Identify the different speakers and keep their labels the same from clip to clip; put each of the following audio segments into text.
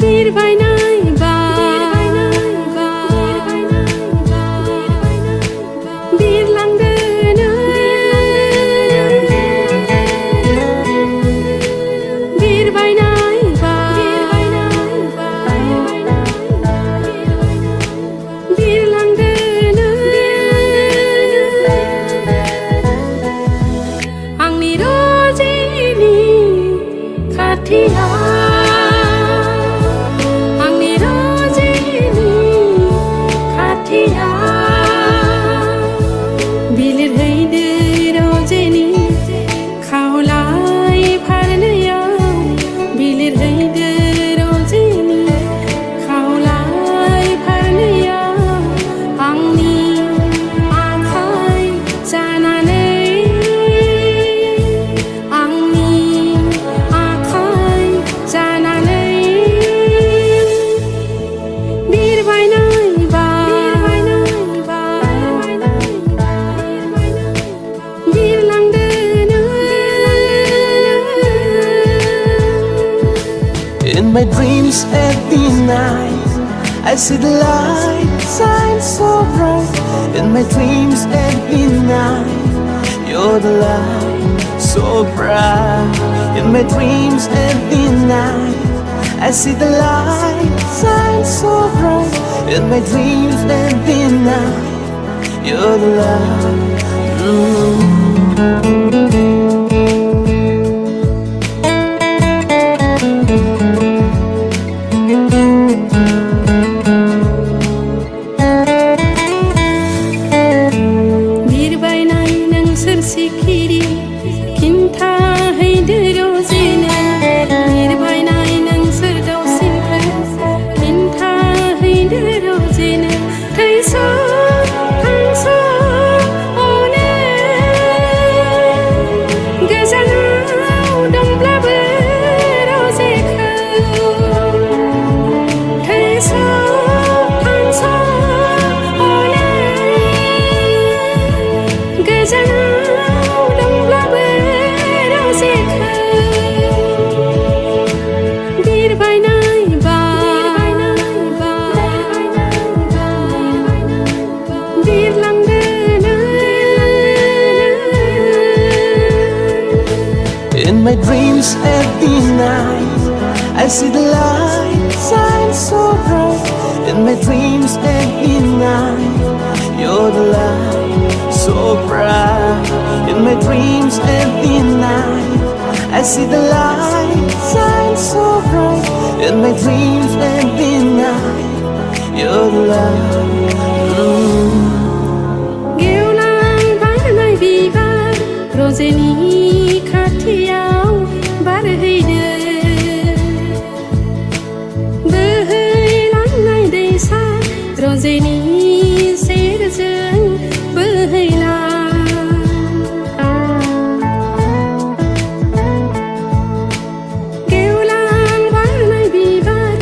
Speaker 1: बिरबायनाय बिरलांदोनो बिरबायनाय बिरलांदोनो आंनि रजेनि खाथियाव
Speaker 2: In my dreams at the night, I see the light shine so bright. In my dreams at the night, you're the light so bright. In my dreams at the night, I see the light shine so bright. In my dreams at the night, you're the light.
Speaker 1: सिखिरि खिन्थाहैदो रजेनो बिरबायनाय नोंसोर दावसिनफोर खिन्थाहैदो रजेनो थैस' थांस' अनो गोजानाव दंब्लाबो रजेखौ थैस' थांस' अनो गोजानाव
Speaker 2: In my dreams at the night, I see the light shine so bright. In my dreams at the night, you're the light so bright. In my dreams at the night, I see the light shine so bright. In my dreams at the night, you're the light.
Speaker 1: गेवलां बारनाय बिबार रजेनि खाथियाव बारहैदो बोहैलांनाय दैसा रजेनि सेरजों बोहैलां गेवलां बारनाय बिबार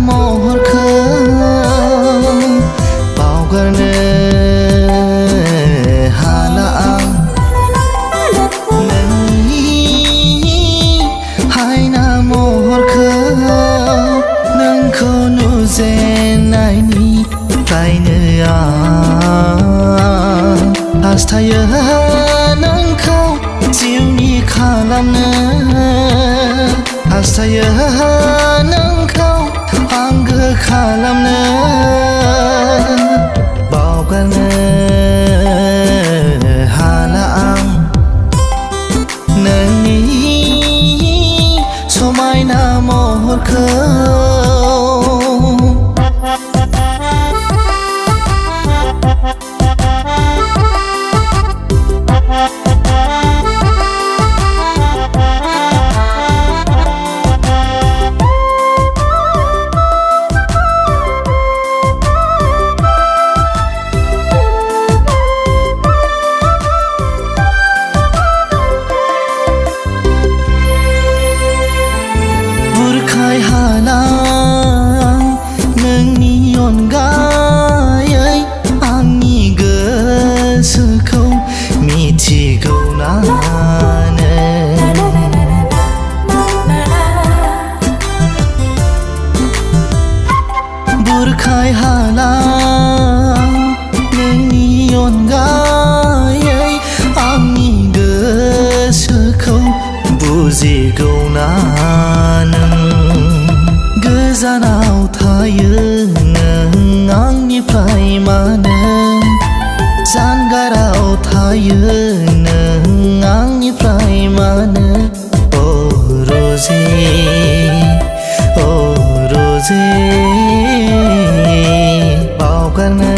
Speaker 3: महरखौ बावगारनो हाला आं नोंनि हायना महरखौ नोंखौ नुजेननायनिफ्रायनो आं हास्थायो नोंखौ जिउनि खालामनो हास्थायो नोंखौ आंगो खालामनो बावगारनो हाला आं नोंनि समायना महरखौ बुरखाय हाला नोंनि अनगायै आंनि गोसोखौ मिथिगौ नानो बुरखाय हाला नोंनि अनगायै आंनि गोसोखौ बुजिगौ ना नों गोजानाव थायो नों आंनिफ्राय मानो जानगाराव थायो नों आंनिफ्राय मानो ओ रोजे ओ रोजे बावगारनो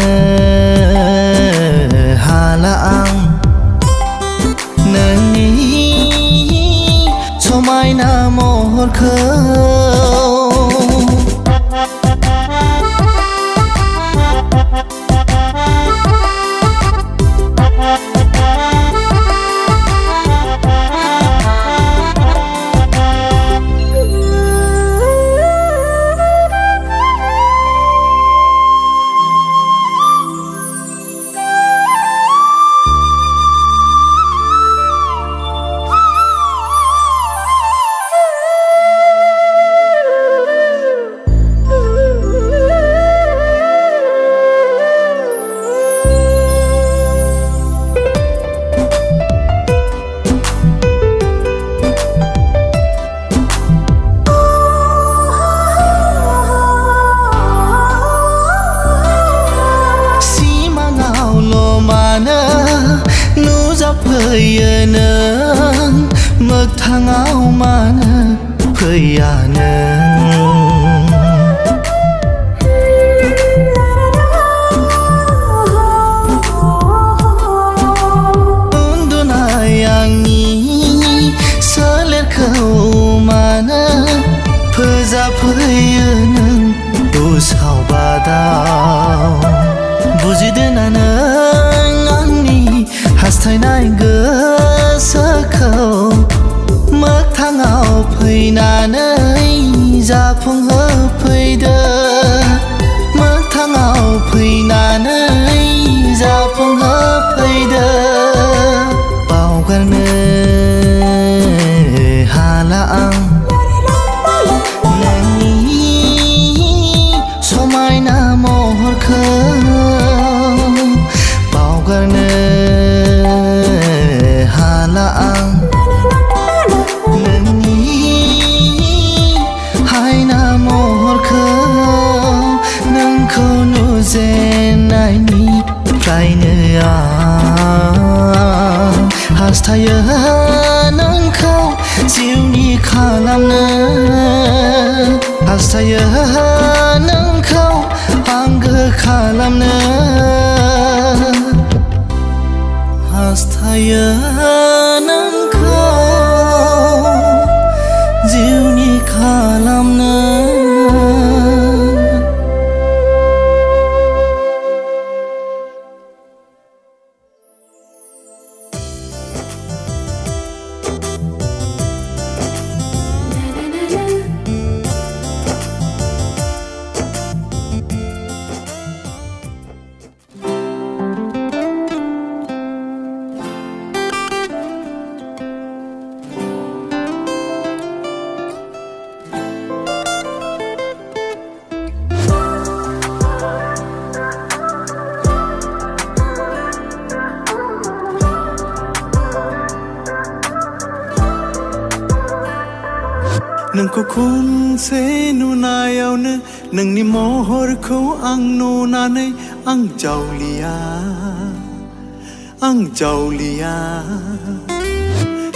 Speaker 3: हाला आं नोंनि समायना महरखौ नुजाफैयो नों मोगथाङाव मानो फैया नों उन्दुनाय आंनि सोलेरखौ मानो फोजाफैयो नों उसाव बादाव बुजिदो ना नों आंनि हास्थायनाय गोसोखौ मोगथाङाव फैनानै जाफुंहोफैदो मोगथाङाव फैनानै जाफुंहोफैदो बावगारनो हाला आं नोंनि समायना महरखौ बावगारनो हाला आं नोंनि हायना महरखौ नोंखौ नुजेननायनिफ्रायनो आं हास्थायो नोंखौ जिउनि खालामनो हास्थायो नोंखौ आंगो खालामनो हास्थायो नोंखौ जिउनि खालामनो नोंखौ खनसे नुनायावनो नोंनि महरखौ आं नुनानै आं जावलिया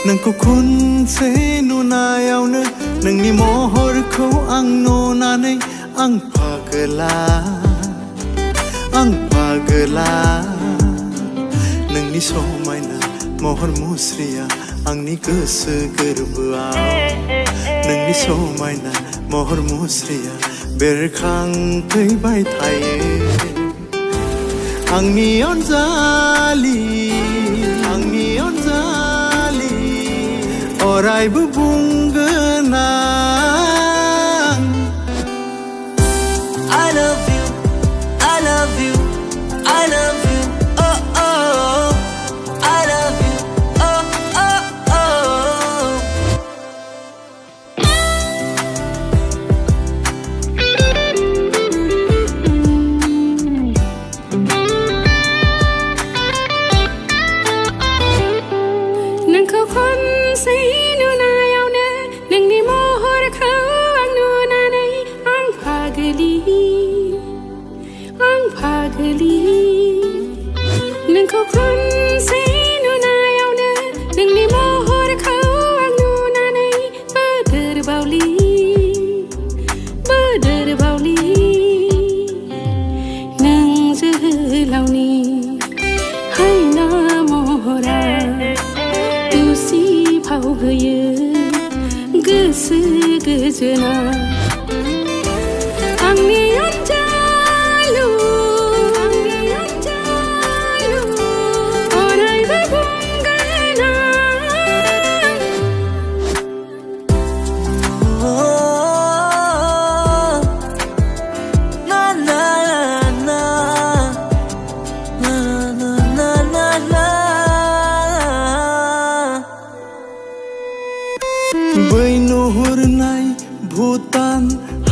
Speaker 3: नोंखौ खनसे नुनायावनो नोंनि महरखौ आं नुनानै आं पागला नोंनि समायना महर मुस्रिया आंनि गोसो गोरबोआव नोंनि समायना महर मुस्रिया बेरखांफैबाय थायो आंनि अनजालि अरायबो बुंगोन आं I love you, I love you, I love you, oh oh I love you, oh oh oh
Speaker 1: नोंखौ खनसे नुनायावनो नोंनि महरखौ आं नुनानै आं पागलि नोंखौ खनसे नुनायावनो नोंनि महरखौ आं नुनानै बोदोर बावलि नों जोहोलावनि हायना महरा फाव होयो गोसो गोजोना आंनि अनजालु अरायबो बुंगोन
Speaker 3: बै नुहुरनाय भुटान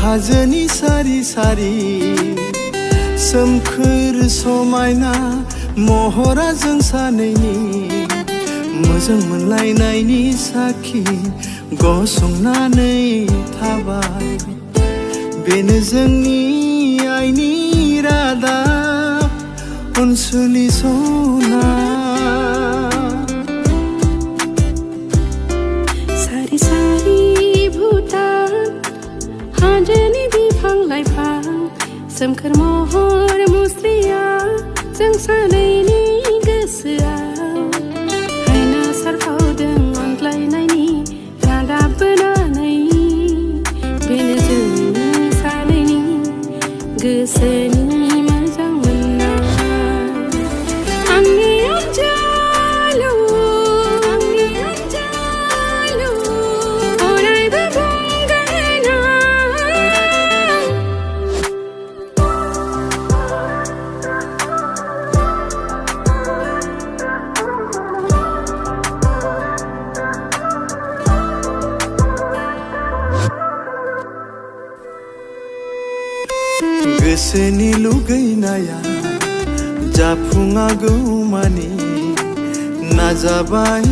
Speaker 3: हाजोनि सारि सारि सोमखोर समायना महरा जों सानैनि मोजां मोनलायनायनि साखि गसंनानै थाबाय बेनो जोंनि आइनि रादाब अनसुलि सना
Speaker 1: सारि भुटान हाजोनि बिफां लाइफां सोमखोर महर मुस्रिया जों सानैनि गोसोआव हायना सारफावदों अनज्लायनायनि रादाब बोनानै बेनो जोंनि सानैनि गोसोनि मोजां मोननाय आंनि अनजालु अरायबो बुंगोन
Speaker 3: गोसोनि लुगैनाया जाफुङागौमानि नाजाबाय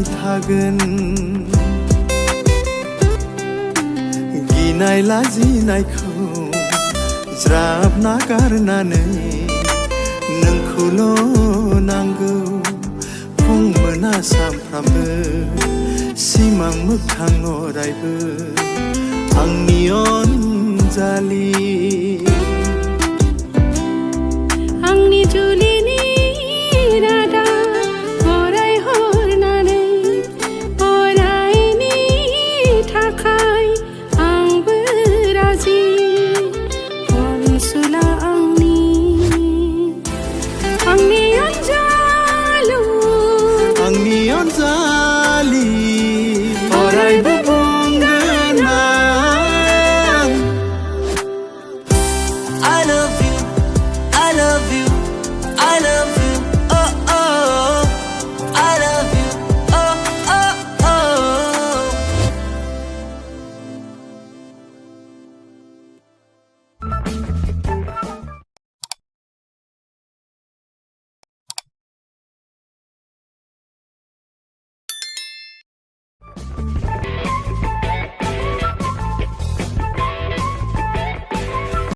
Speaker 3: थागोन गिनाय लाजिनायखौ ज्राब नागारनानै नोंखौल' नांगौ फुं मोना सानफ्रामबो सिमां मोगथां अरायबो आंनि अनजालि